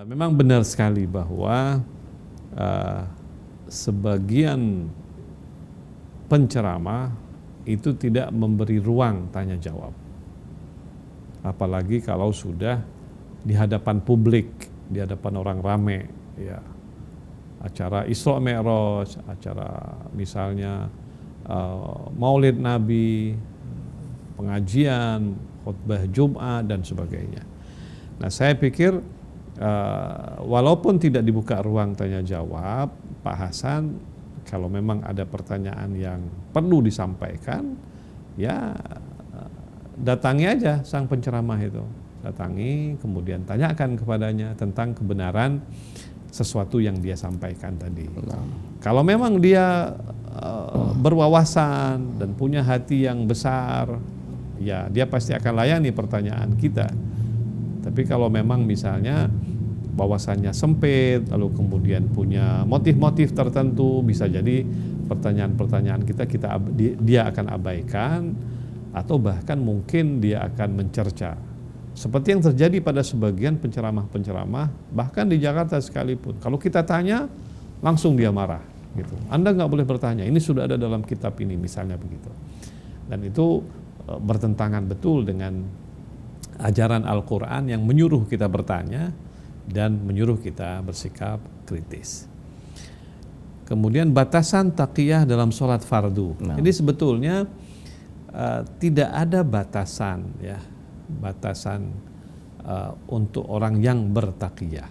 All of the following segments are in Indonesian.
Memang benar sekali bahwa sebagian penceramah itu tidak memberi ruang tanya jawab. Apalagi kalau sudah di hadapan publik, di hadapan orang rame, ya. Acara Isra Mi'raj, acara misalnya Maulid Nabi, pengajian, khutbah Jumat dan sebagainya. Nah, saya pikir walaupun tidak dibuka ruang tanya jawab, Pak Hasan kalau memang ada pertanyaan yang perlu disampaikan, ya datangi aja sang penceramah itu. Datangi, kemudian tanyakan kepadanya tentang kebenaran sesuatu yang dia sampaikan tadi. Kalau memang dia berwawasan dan punya hati yang besar, ya dia pasti akan layani pertanyaan kita. Tapi kalau memang misalnya wawasannya sempit, lalu kemudian punya motif-motif tertentu, bisa jadi pertanyaan-pertanyaan dia akan abaikan, atau bahkan mungkin dia akan mencerca. Seperti yang terjadi pada sebagian penceramah-penceramah, bahkan di Jakarta sekalipun. Kalau kita tanya, langsung dia marah. Gitu. Anda nggak boleh bertanya, ini sudah ada dalam kitab ini, misalnya begitu. Dan itu bertentangan betul dengan ajaran Al-Quran yang menyuruh kita bertanya dan menyuruh kita bersikap kritis. Kemudian batasan taqiyah dalam sholat fardu. Jadi sebetulnya tidak ada batasan, ya, batasan untuk orang yang bertaqiyah.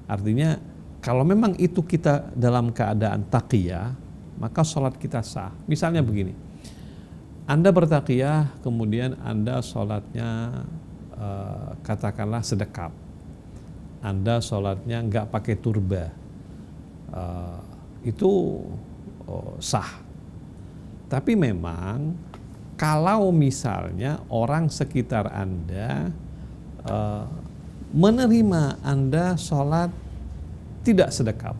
Artinya kalau memang itu kita dalam keadaan taqiyah, maka sholat kita sah. Misalnya begini, Anda bertaqiyah, kemudian Anda sholatnya katakanlah sedekap, Anda sholatnya nggak pakai turba, itu sah. Tapi memang kalau misalnya orang sekitar Anda menerima Anda sholat tidak sedekap,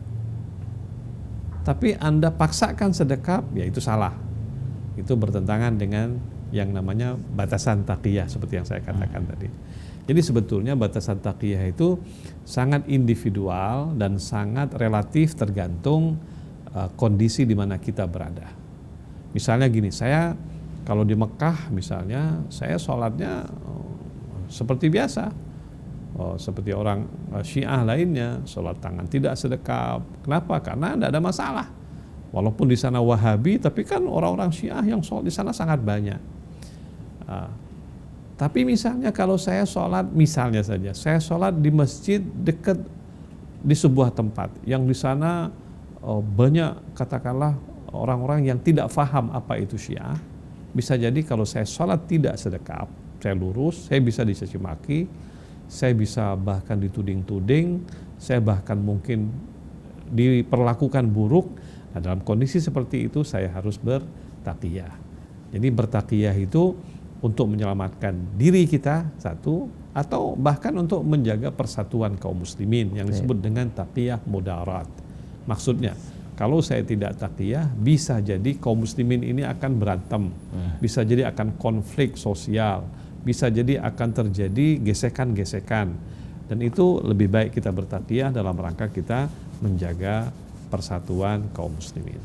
tapi Anda paksakan sedekap, ya itu salah. Itu bertentangan dengan yang namanya batasan taqiyah seperti yang saya katakan tadi. Jadi sebetulnya batasan taqiyah itu sangat individual dan sangat relatif tergantung kondisi di mana kita berada. Misalnya gini, saya kalau di Mekah misalnya, saya sholatnya seperti biasa, seperti orang Syiah lainnya, sholat tangan tidak sedekap. Kenapa? Karena tidak ada masalah. Walaupun di sana Wahabi, tapi kan orang-orang Syiah yang sholat di sana sangat banyak. Tapi misalnya kalau saya sholat, misalnya saja, saya sholat di masjid dekat di sebuah tempat yang di sana banyak katakanlah orang-orang yang tidak faham apa itu Syiah. Bisa jadi kalau saya sholat tidak sedekap, saya lurus, saya bisa dicaci maki, saya bisa bahkan dituding-tuding, saya bahkan mungkin diperlakukan buruk. Nah, dalam kondisi seperti itu saya harus bertaqiyah. Jadi bertaqiyah itu untuk menyelamatkan diri kita satu, atau bahkan untuk menjaga persatuan kaum muslimin yang disebut dengan taqiyah mudarat. Maksudnya, kalau saya tidak taqiyah, bisa jadi kaum muslimin ini akan berantem, bisa jadi akan konflik sosial, bisa jadi akan terjadi gesekan-gesekan. Dan itu lebih baik kita bertaqiyah dalam rangka kita menjaga persatuan kaum muslimin.